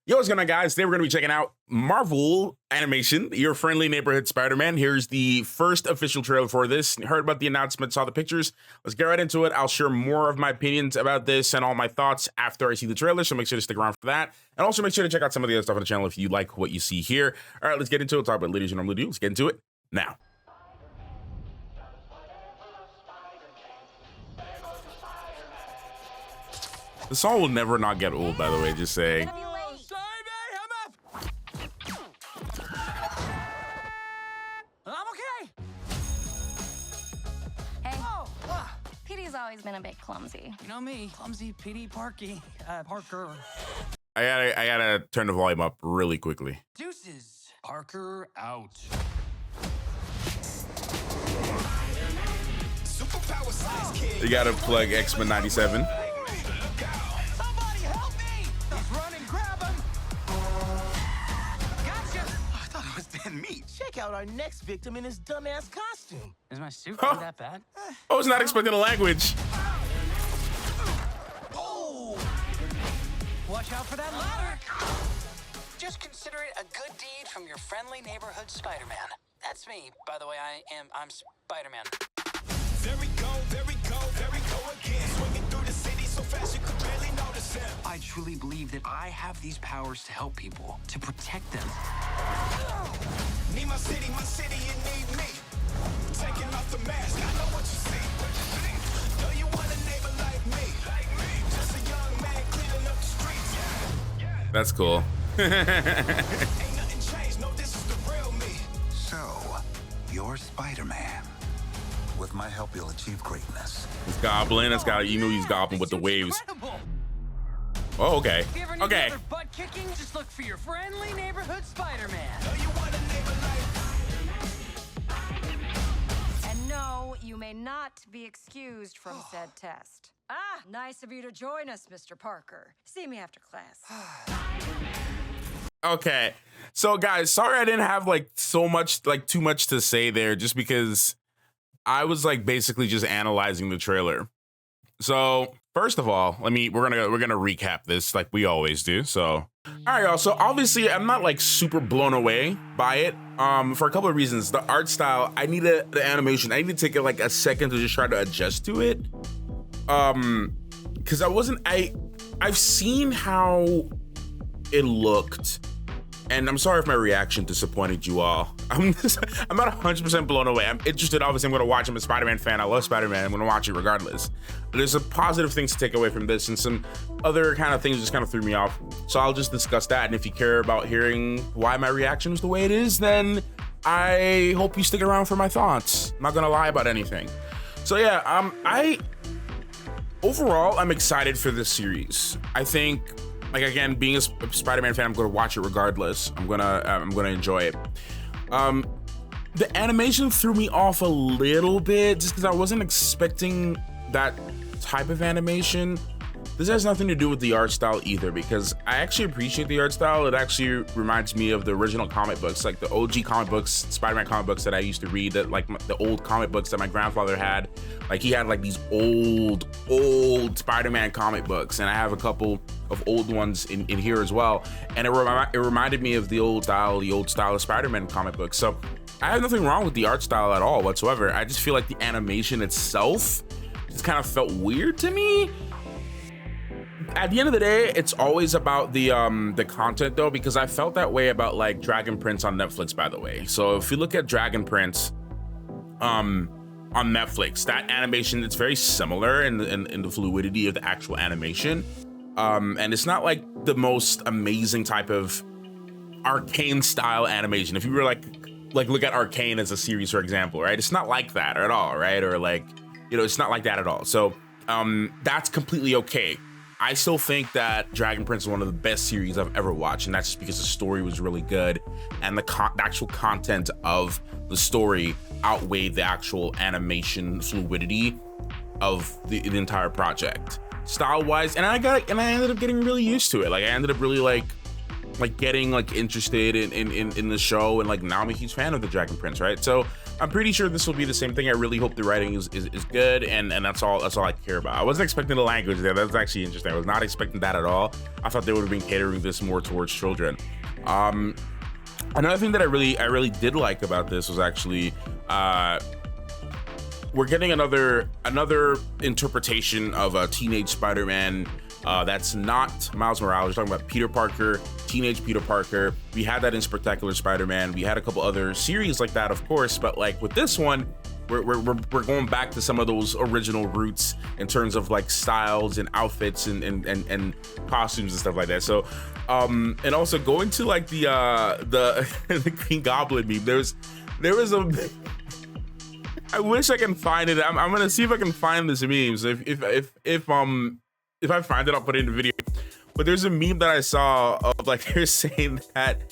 Yo, what's going on, guys? Today we're going to be checking out Marvel Animation, Your Friendly Neighborhood Spider-Man. Here's the first official trailer for this. Heard about the announcement, saw the pictures. Let's get right into it. I'll share more of my opinions about this and all my thoughts after I see the trailer, so make sure to stick around for that. And also make sure to check out some of the other stuff on the channel if you like what you see here. All right, let's get into it. Talk about leaders you normally do. Let's get into it now. The song will never not get old, by the way, just saying. PD's always been a bit clumsy. You know me, clumsy, PD, Parker. I gotta turn the volume up really quickly. Deuces. Parker out. You gotta plug X-Men 97. Somebody help me! He's running, grab him! Gotcha! I thought it was dead meat. Check out our next victim in his dumbass costume. Is my suit really that bad? I was not expecting the language. Oh! Watch out for that ladder! Just consider it a good deed from your friendly neighborhood Spider-Man. That's me, by the way. I'm Spider-Man. There we go again. Swinging through the city so fast you could barely notice him. I truly believe that I have these powers to help people, to protect them. Need my city, you need me. Taking off the mask, I know what you see. Know you want a neighbor like me. Just a young man cleaning up the streets. That's cool. Ain't nothing changed, no, this is the real me. So, you're Spider-Man. With my help, you'll achieve greatness. It's Goblin. It's got, you know, he's Goblin with the waves. Incredible. Oh, okay. If you ever need Okay. another butt kicking, just look for your friendly neighborhood Spider-Man. Know you want a neighbor like And no, you may not be excused from said test. Ah, nice of you to join us, Mr. Parker. See me after class. Okay. So, guys, sorry I didn't have too much to say there, just because I was basically just analyzing the trailer. So, first of all, we're gonna recap this like we always do. So, all right, y'all. So obviously, I'm not super blown away by it. For a couple of reasons. The art style, I need the animation. I need to take a second to just try to adjust to it. Because I've seen how it looked. And I'm sorry if my reaction disappointed you all. I'm not 100% blown away. I'm interested. Obviously, I'm going to watch. I'm a Spider-Man fan. I love Spider-Man. I'm going to watch it regardless. But there's some positive things to take away from this, and some other kind of things just kind of threw me off. So I'll just discuss that. And if you care about hearing why my reaction is the way it is, then I hope you stick around for my thoughts. I'm not going to lie about anything. So yeah, overall, I'm excited for this series. I think, again, being a Spider-Man fan, I'm going to watch it regardless. I'm gonna enjoy it. The animation threw me off a little bit just because I wasn't expecting that type of animation. This has nothing to do with the art style either, because I actually appreciate the art style. It actually reminds me of the original comic books, like the OG comic books, Spider-Man comic books that I used to read, that the old comic books that my grandfather had. He had these old Spider-Man comic books, and I have a couple of old ones in here as well. And it reminded me of the old style of Spider-Man comic books. So I have nothing wrong with the art style at all whatsoever. I just feel like the animation itself just kind of felt weird to me. At the end of the day, it's always about the content though, because I felt that way about Dragon Prince on Netflix, by the way. So if you look at Dragon Prince on Netflix, that animation, it's very similar in the fluidity of the actual animation. And it's not the most amazing type of Arcane style animation. If you were look at Arcane as a series, for example, right? It's not like that at all, right? Or it's not like that at all. So that's completely okay. I still think that Dragon Prince is one of the best series I've ever watched, and that's just because the story was really good, and the actual content of the story outweighed the actual animation fluidity of the entire project, style-wise. And I ended up getting really used to it. I ended up really like getting like interested in the show, and like now I'm a huge fan of the Dragon Prince, right? So I'm pretty sure this will be the same thing. I really hope the writing is good, and that's all I care about. I wasn't expecting the language there. That's actually interesting. I was not expecting that at all. I thought they would have been catering this more towards children. Another thing that I really did like about this was actually we're getting another interpretation of a teenage Spider-Man that's not Miles Morales. We're talking about Peter Parker, teenage Peter Parker. We had that in Spectacular Spider-Man. We had a couple other series like that, of course, but like with this one, we're going back to some of those original roots in terms of like styles and outfits and costumes and stuff like that. So and also going to like the the Green Goblin meme. There was a I wish I can find it. I'm gonna see if I can find this meme. So if I find it, I'll put it in the video. But there's a meme that I saw of like they're saying that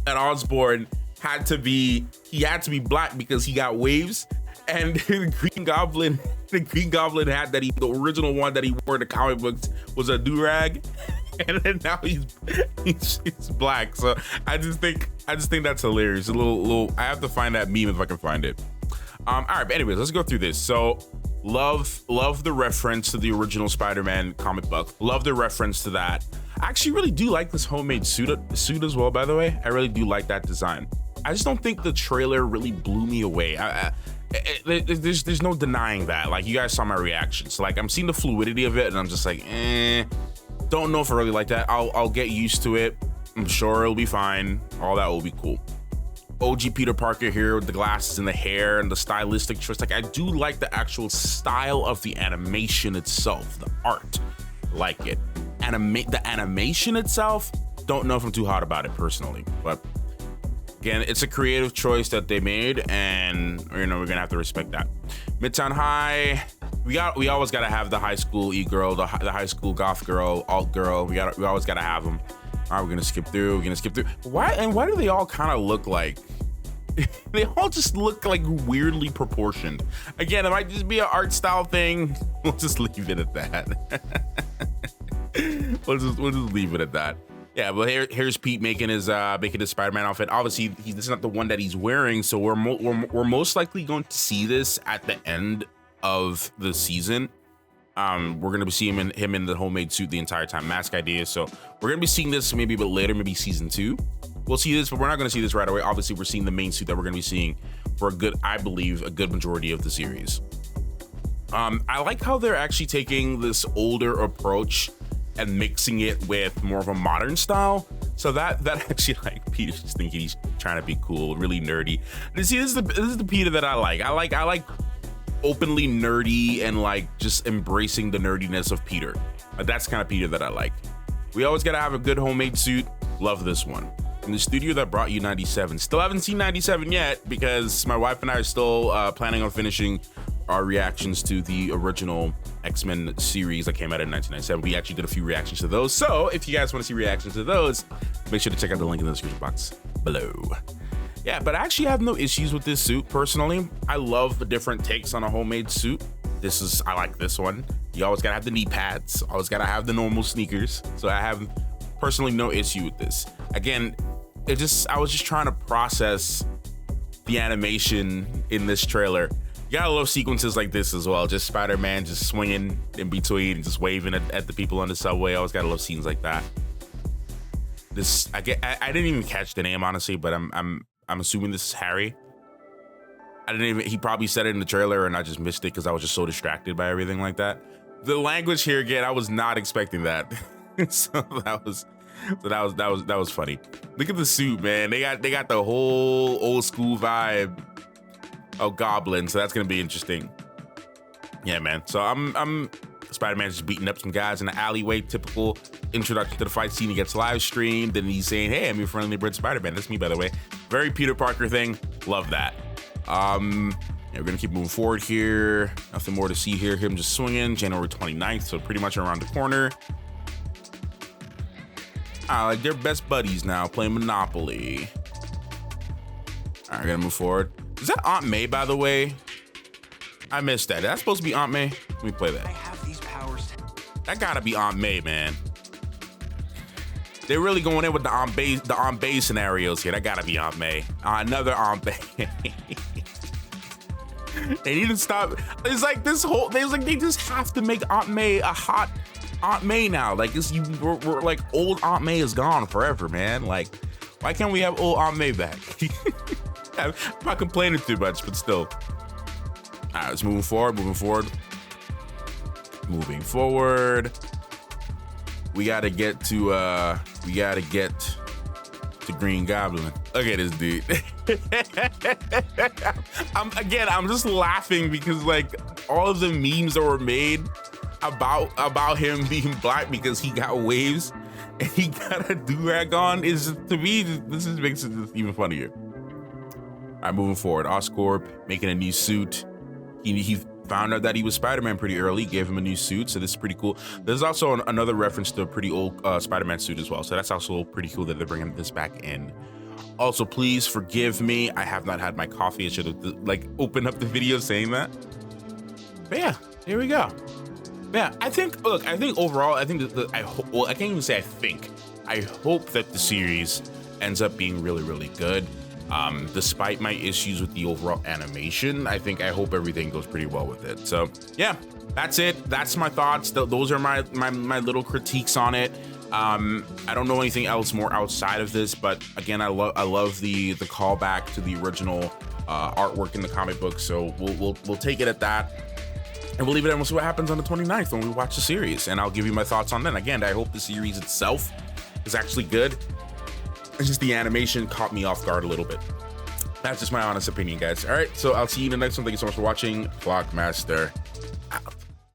Osborn had to be black because he got waves, and the Green Goblin hat that the original one that he wore in the comic books was a do-rag, and then now he's black. So I just think that's hilarious. A little I have to find that meme if I can find it. All right, but anyways, let's go through this. So love the reference to the original Spider-Man comic book. Love the reference to that. I actually really do like this homemade suit as well, by the way. I really do like that design. I just don't think the trailer really blew me away. There's no denying that. Like, you guys saw my reactions. So, like, I'm seeing the fluidity of it, and I'm just like, don't know if I really like that. I'll get used to it. I'm sure it'll be fine. All that will be cool. OG Peter Parker here with the glasses and the hair and the stylistic choice. Like, I do like the actual style of the animation itself, the art. Like it. The animation itself, don't know if I'm too hot about it personally, but again, it's a creative choice that they made, and we're gonna have to respect that. Midtown High, we always gotta have the high school e-girl, the high school goth girl, alt girl. We always gotta have them. All right, we're gonna skip through. Why do they all kind of look like? They all just look like weirdly proportioned. Again, it might just be an art style thing. We'll just leave it at that. We'll just leave it at that. Yeah, but here's Pete making his Spider-Man outfit. Obviously, this is not the one that he's wearing, so we're most likely going to see this at the end of the season. We're gonna be seeing him in the homemade suit the entire time. Mask idea. So we're gonna be seeing this maybe a bit later, maybe season 2. We'll see this, but we're not gonna see this right away. Obviously, we're seeing the main suit that we're gonna be seeing for I believe a good majority of the series. I like how they're actually taking this older approach and mixing it with more of a modern style. So that actually, like, Peter's just thinking he's trying to be cool, really nerdy. And see, this is the Peter that I like. I like openly nerdy and like just embracing the nerdiness of Peter. That's kind of Peter that I like. We always gotta have a good homemade suit. Love this one. In the studio that brought you 97. Still haven't seen 97 yet because my wife and I are still planning on finishing our reactions to the original X-Men series that came out in 1997. We actually did a few reactions to those. So if you guys want to see reactions to those, make sure to check out the link in the description box below. Yeah, but I actually have no issues with this suit personally. I love the different takes on a homemade suit. I like this one. You always gotta have the knee pads. Always gotta have the normal sneakers. So I have personally no issue with this. Again, I was just trying to process the animation in this trailer. You gotta love sequences like this as well. Just Spider-Man just swinging in between and just waving at the people on the subway. I always gotta love scenes like that. I didn't even catch the name honestly, but I'm assuming this is Harry. He probably said it in the trailer and I just missed it because I was just so distracted by everything like that. The language here again, I was not expecting that. so that was funny. Look at the suit, man. They got the whole old school vibe of Goblin, so that's gonna be interesting. Yeah, man. So I'm Spider-Man's just beating up some guys in the alleyway. Typical introduction to the fight scene. He gets live streamed, and he's saying, "Hey, I'm your friendly neighborhood Spider-Man." That's me, by the way. Very Peter Parker thing. Love that. Yeah, we're gonna keep moving forward here. Nothing more to see here. Him just swinging. January 29th, so pretty much around the corner. Like they're best buddies now, playing Monopoly. All right, we're gonna move forward. Is that Aunt May, by the way? I missed that. That's supposed to be Aunt May. Let me play that. I have these powers. That gotta be Aunt May, man. They're really going in with the Aunt May scenarios here. That gotta be Aunt May. Another Aunt May. They need to stop. It's like this whole. They just have to make Aunt May a hot Aunt May now. Like we're like old Aunt May is gone forever, man. Like, why can't we have old Aunt May back? I'm not complaining too much, but still. All right, let's move forward. We gotta get to Green Goblin. Look at this dude. I'm just laughing because like all of the memes that were made about him being black because he got waves and he got a do-rag on is just, to me, this just makes it just even funnier. All right, moving forward. Oscorp making a new suit. He found out that he was Spider-Man pretty early, gave him a new suit, so this is pretty cool. There's also another reference to a pretty old Spider-Man suit as well, so that's also pretty cool that they're bringing this back in. Also, please forgive me. I have not had my coffee. I should have like opened up the video saying that. But yeah, here we go. Yeah, I think overall, I think I can't even say I think. I hope that the series ends up being really, really good. Despite my issues with the overall animation, I hope everything goes pretty well with it. So yeah, that's it. That's my thoughts. Those are my little critiques on it. I don't know anything else more outside of this, but again, I love the callback to the original artwork in the comic book. So we'll take it at that. And we'll leave it and we'll see what happens on the 29th when we watch the series. And I'll give you my thoughts on that. Again, I hope the series itself is actually good. It's just the animation caught me off guard a little bit. That's just my honest opinion, guys. All right, so I'll see you in the next one. Thank you so much for watching. Clockmaster